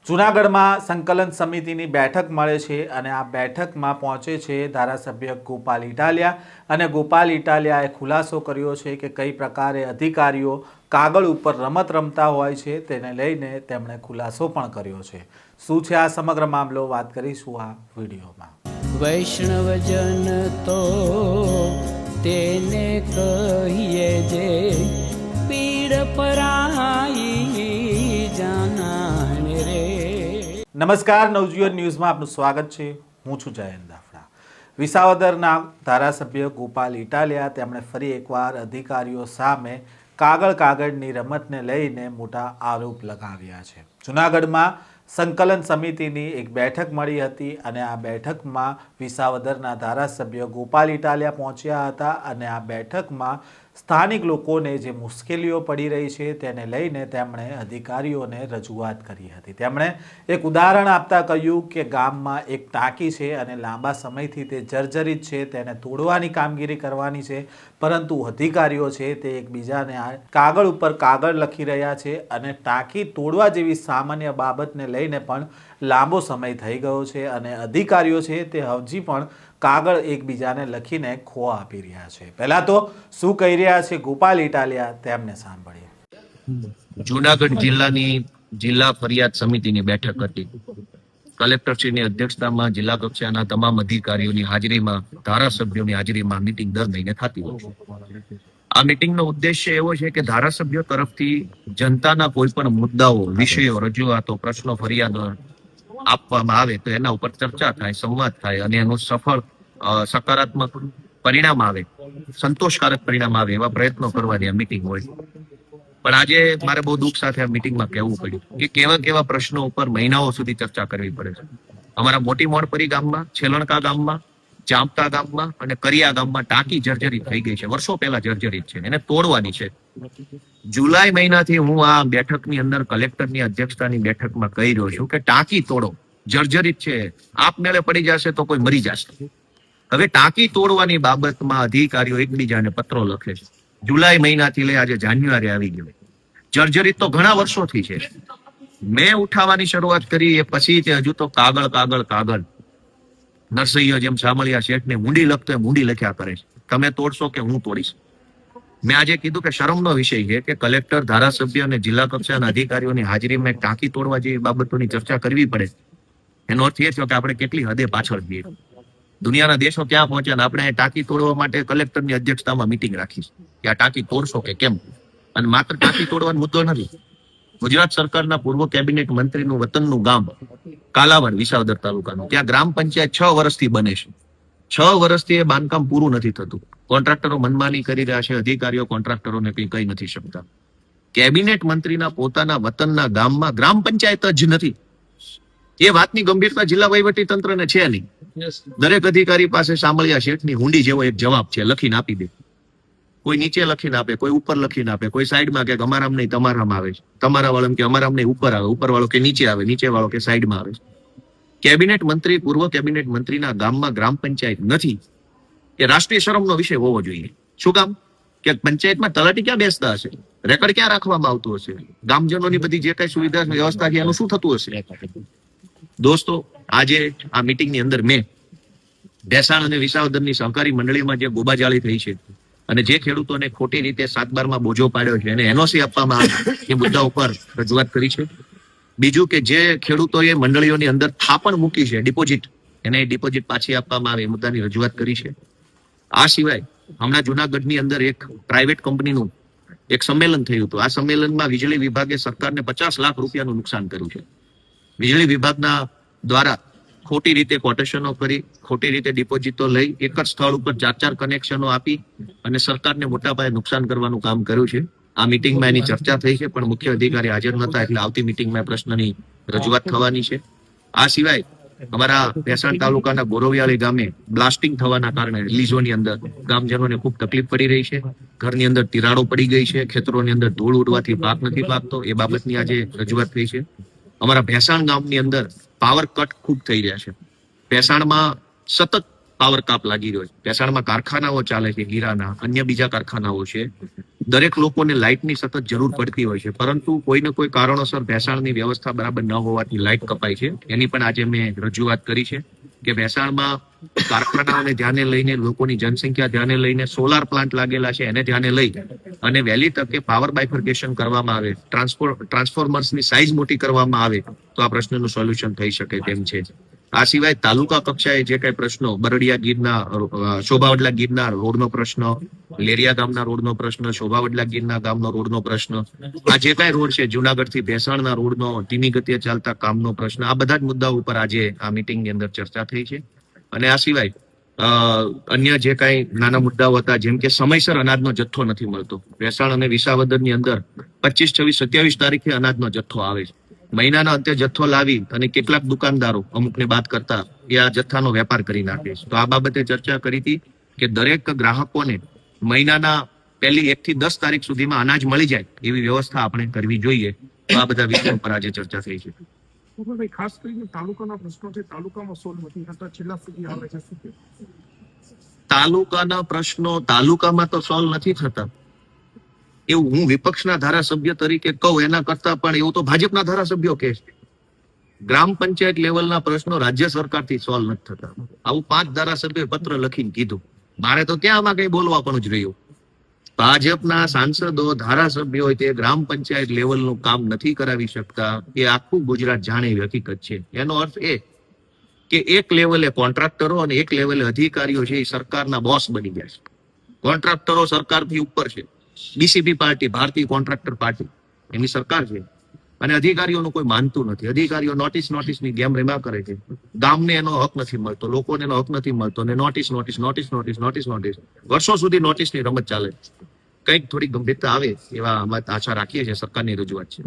જૂનાગઢમાં સંકલન સમિતિની બેઠક મળે છે અને આ બેઠકમાં પહોંચે છે ધારાસભ્ય ગોપાલ ઇટાલિયા અને ગોપાલ ઇટાલિયાએ ખુલાસો કર્યો છે કે કઈ પ્રકારે અધિકારીઓ કાગળ ઉપર રમત રમતા હોય છે તેને લઈને તેમણે ખુલાસો પણ કર્યો છે। શું છે આ સમગ્ર મામલો વાત કરીશું આ વિડીયોમાં। વૈષ્ણવજન તો તેને કહીએ જે પીડ પરાઈ જાનાને રે। નમસ્કાર, નવજીવન ન્યૂઝમાં આપનું સ્વાગત છે। હું છું જયંત દાફડા। વિસાવદરના ધારાસભ્ય ગોપાલ ઇટાલિયા તેમણે ફરી એકવાર અધિકારીઓ સામે કાગળની રમતને લઈને મોટા આરોપ લગાવ્યા છે। જૂનાગઢમાં સંકલન સમિતિની એક બેઠક મળી હતી અને આ બેઠકમાં વિસાવદરના ધારાસભ્ય ગોપાલ ઇટાલિયા પહોંચ્યા હતા અને આ બેઠકમાં સ્થાનિક લોકોને જે મુશ્કેલીઓ પડી રહી છે તેને લઈને તેમણે અધિકારીઓને રજૂઆત કરી હતી। તેમણે એક ઉદાહરણ આપતા કહ્યું કે ગામમાં એક ટાંકી છે અને લાંબા સમયથી તે જર્જરિત છે, તેને તોડવાની કામગીરી કરવાની છે, પરંતુ અધિકારીઓ છે તે એકબીજાને કાગળ ઉપર કાગળ લખી રહ્યા છે અને ટાંકી તોડવા જેવી સામાન્ય બાબતને લઈને પણ લાંબો સમય થઈ ગયો છે અને અધિકારીઓ છે તે હજી પણ કાગળ એકબીજાને લખીને ખો આપી રહ્યા છે। પહેલા તો શું કહી રહ્યા છે ગોપાલ ઇટાલિયા તેમને સાંભળીએ। જૂનાગઢ જિલ્લાની જિલ્લા ફરિયાદ સમિતિની બેઠક હતી। કલેક્ટરશ્રીની અધ્યક્ષતામાં જિલ્લા કક્ષાના તમામ અધિકારીઓની હાજરીમાં, ધારાસભ્યોની હાજરીમાં મીટિંગ દર મહિને થતી હોય છે। આ મીટિંગનો ઉદ્દેશ્ય એવો છે કે ધારાસભ્યો તરફથી જનતાના કોઈ પણ મુદ્દાઓ, વિષયો, રજૂઆતો, પ્રશ્નો, ફરિયાદો આપવામાં આવે તો એના ઉપર ચર્ચા થાય, સંવાદ થાય અને એનું સકારાત્મક પરિણામ આવે, સંતોષકારક પરિણામ આવે એવા પ્રયત્નો કરવાની આ મીટિંગ હોય। પણ આજે મારે બહુ દુઃખ સાથે આ મીટિંગમાં કહેવું પડ્યું કે કેવા કેવા પ્રશ્નો ઉપર મહિનાઓ સુધી ચર્ચા કરવી પડે છે। અમારા મોટી મોડપરી ગામમાં, છેલણકા ગામમાં, જામતા ગામમાં અને કરિયા ગામમાં ટાંકી જર્જરિત થઈ ગઈ છે, વર્ષો પહેલા જર્જરિત છે, એને તોડવાની છે। જુલાઈ મહિનાથી હું આ બેઠકની અંદર કલેક્ટરની અધ્યક્ષતાની બેઠકમાં કહી રહ્યો છું કે ટાંકી તોડો, જર્જરિત છે, આપમેળે પડી જશે તો કોઈ મરી જશે। હવે ટાંકી તોડવાની બાબતમાં અધિકારીઓ એકબીજાને પત્રો લખે છે। જુલાઈ મહિનાથી લઈ આજે જાન્યુઆરી આવી ગયો, જર્જરિત તો ઘણા વર્ષોથી છે। મેં ઉઠાવવાની શરૂઆત કરી એ પછી તે હજુ તો કાગળ નરસૈયો જેમ સામળિયા શેઠને મૂંડી લખતો મૂંડી લખ્યા કરે છે, તમે તોડશો કે હું તોડીશ। મેં આજે કીધું કે શરમનો વિષય છે કે કલેક્ટર, ધારાસભ્ય અને જિલ્લા કક્ષાના અધિકારીઓની હાજરીમાં ટાંકી તોડવા જેવી બાબતોની ચર્ચા કરવી પડે। એનો અર્થ એ છે કે આપણે કેટલી હદે પાછળ છીએ। દુનિયાના દેશો ક્યાં પહોંચ્યા ને આપણે ટાંકી તોડવા માટે કલેક્ટરની અધ્યક્ષતામાં મીટિંગ રાખી કે આ ટાંકી તોડશો કે કેમ। અને માત્ર ટાંકી તોડવાનો મુદ્દો નથી। ગુજરાત સરકારના પૂર્વ કેબિનેટ મંત્રીનું વતનનું ગામ કાલાવડ, વિસાવદર તાલુકાનું, ત્યાં ગ્રામ પંચાયત 6 વર્ષથી બને છે। 6 વર્ષથી એ બાંધકામ પૂરું નથી થતું। કોન્ટ્રાક્ટરો મનમાની કરી રહ્યા છે, અધિકારીઓ કોન્ટ્રાક્ટરોને કંઈ કહી નથી શકતા। કેબિનેટ મંત્રીના પોતાના વતનના ગામમાં ગ્રામ પંચાયત જ નથી। એ વાતની ગંભીરતા જિલ્લા વહીવટી તંત્રને છે નહીં। દરેક અધિકારી પાસે સામળિયા શેઠની હુંડી જેવો એક જવાબ છે, લખીને આપી દે। કોઈ નીચે લખીને આપે, કોઈ ઉપર લખીને આપે, કોઈ સાઈડમાં કે અમારામ નહીં તમારામાં આવે છે, તમારા વાળા કે અમારામ નહીં ઉપર આવે, ઉપર વાળો કે નીચે આવે, નીચે વાળો કે સાઈડમાં આવે છે। કેબિનેટ મંત્રી, પૂર્વ કેબિનેટ મંત્રીના ગામમાં ગ્રામ પંચાયત નથી એ રાષ્ટ્રીય શરમનો વિષય હોવો જોઈએ। શું કામ કે પંચાયતમાં તલાટી ક્યાં બેસતા હશે, રેકર્ડ ક્યાં રાખવામાં આવતું હશે, ગામજનોની બધી જે કઈ સુવિધા વ્યવસ્થા છે એનું શું થતું હશે। દોસ્તો, આજે આ મીટિંગની અંદર મેં ભેસાણ અને વિસાવદરની સહકારી મંડળીમાં જે ગોબાજાળી થઈ છે અને જે ખેડૂતોને ખોટી રીતે 7/12માં બોજો પાડ્યો છે એને એનઓસી આપવામાં આવે એ મુદ્દા ઉપર રજૂઆત કરી છે। બીજું કે જે ખેડૂતોએ મંડળીઓની અંદર થાપણ મૂકી છે, ડિપોઝિટ, એને ડિપોઝિટ પાછી આપવામાં આવે એ મુદ્દાની રજૂઆત કરી છે। આ સિવાય હમણાં જૂનાગઢની અંદર એક પ્રાઇવેટ કંપનીનું એક સંમેલન થયું હતું। આ સંમેલનમાં વીજળી વિભાગે સરકારને 50 લાખ રૂપિયાનું નુકસાન કર્યું છે। વીજળી વિભાગના દ્વારા ખોટી રીતે કોટેશનો કરી, ખોટી રીતે ડિપોઝિટો લઈ, એક જ સ્થળ ઉપર 4 કનેક્શનો આપી અને સરકારને મોટા પાયે નુકસાન કરવાનું કામ કર્યું છે। આ મીટિંગમાં એની ચર્ચા થઈ છે પણ મુખ્ય અધિકારી હાજર નહોતા એટલે આવતી મીટિંગમાં પ્રશ્નની રજૂઆત થવાની છે। આ સિવાય અમારા ભેસાણ તાલુકાના ગોરવિયાળી ગામે બ્લાસ્ટિંગ થવાના કારણે લીઝોની અંદર ગામજનોને ખૂબ તકલીફ પડી રહી છે। ઘરની અંદર તિરાડો પડી ગઈ છે, ખેતરોની અંદર ધૂળ ઉડવાથી પાક નથી પાકતો, એ બાબતની આજે રજૂઆત થઈ છે। અમારા ભેસાણ ગામની અંદર પાવર કટ ખૂબ થઈ રહ્યા છે। ભેસાણમાં સતત પાવર કાપ લાગી રહ્યો છે। ભેસાણમાં કારખાનાઓ ચાલે છે, હીરાના, અન્ય બીજા કારખાનાઓ છે। દરેક લોકોને લાઇટની સતત જરૂર પડતી હોય છે, પરંતુ કોઈને કોઈ કારણોસર ભેસાણની વ્યવસ્થા બરાબર ન હોવાથી લાઇટ કપાય છે. એની પણ આજે મેં રજૂઆત કરી છે કે ભેસાણમાં કારખાનાઓને ધ્યાને લઈને, લોકોની જનસંખ્યા ધ્યાને લઈને, સોલાર પ્લાન્ટ લાગેલા છે એને ધ્યાને લઈ અને વહેલી તકે પાવર બાયફર્કેશન કરવામાં આવે, ટ્રાન્સફોર્મર્સની સાઇઝ મોટી કરવામાં આવે તો આ પ્રશ્નનું સોલ્યુશન થઈ શકે તેમ છે. આ સિવાય તાલુકા કક્ષાએ જે કઈ પ્રશ્નો, બરડિયા ગીરના, શોભાવડલા ગીરના રોડનો પ્રશ્ન, લેરિયા ગામના રોડનો પ્રશ્ન, શોભાવડલા ગીરના ગામનો રોડનો પ્રશ્ન, આ જે કઈ રોડ છે, જુનાગઢ થી ભેસાણના રોડનો ધીમી ગતિએ ચાલતા કામનો પ્રશ્ન, આ બધા જ મુદ્દાઓ ઉપર આજે આ મિટિંગની અંદર ચર્ચા થઈ છે. અને આ સિવાય અન્ય જે કઈ નાના મુદ્દાઓ હતા, જેમ કે સમયસર અનાજનો જથ્થો નથી મળતો. ભેસાણ અને વિસાવદરની અંદર 25, 26, 27 તારીખે અનાજનો જથ્થો આવે છે. મહિનાના અંતે જથ્થો લાવી અને કેટલાક દુકાનદારો અમુકને બાદ કરતા એ આ જથ્થાનો વેપાર કરી નાખે છે. તો આ બાબતે ચર્ચા કરી હતી કે દરેક ગ્રાહકોને મહિનાના પહેલી 1 થી 10 તારીખ સુધીમાં અનાજ મળી જાય એવી વ્યવસ્થા આપણે કરવી જોઈએ. તો આ બધા વિષયો પર આજે ચર્ચા થઈ છે. ભાઈ, ખાસ કરીને તાલુકાના પ્રશ્નો છે, તાલુકામાં સોલ્વ નથી થતા, છેલ્લા સુધી આવે છે. શું કહેવું? તાલુકાના પ્રશ્નો તાલુકામાં તો સોલ્વ નથી થતા એવું હું વિપક્ષના ધારાસભ્ય તરીકે કહું એના કરતા પણ એવું તો ભાજપના ધારાસભ્યો કહે છે. ગ્રામ પંચાયત લેવલના પ્રશ્નો રાજ્ય સરકારથી સોલ્વ નથી થતા. આવું 5 ધારાસભ્યોએ પત્ર લખીને કીધું. મારે તો ક્યાં આમાં કઈ બોલવા પણ જ રહ્યું. ભાજપના સાંસદો, ધારાસભ્યો હોય તે ગ્રામ પંચાયત લેવલનું કામ નથી કરાવી શકતા. એ આખું ગુજરાત જાણે એવી હકીકત છે. એનો અર્થ એ કે એક લેવલે કોન્ટ્રાક્ટરો અને એક લેવલે અધિકારીઓ છે એ સરકારના બોસ બની ગયા છે. કોન્ટ્રાક્ટરો સરકારથી ઉપર છે. બીસીપી પાર્ટી, ભારતીય કોન્ટ્રાક્ટર પાર્ટી, એની સરકાર છે. અને અધિકારીઓનું કોઈ માનતું નથી. અધિકારીઓ નોટિસની ગેમ રમ્યા કરે છે. ગામને એનો હક નથી મળતો, લોકોને એનો હક નથી મળતો, અને નોટિસ. વર્ષો સુધી નોટિસની રમત ચાલે. કંઈક થોડી ગંભીરતા આવે એવા આશા રાખીએ છીએ. સરકારની રજૂઆત છે.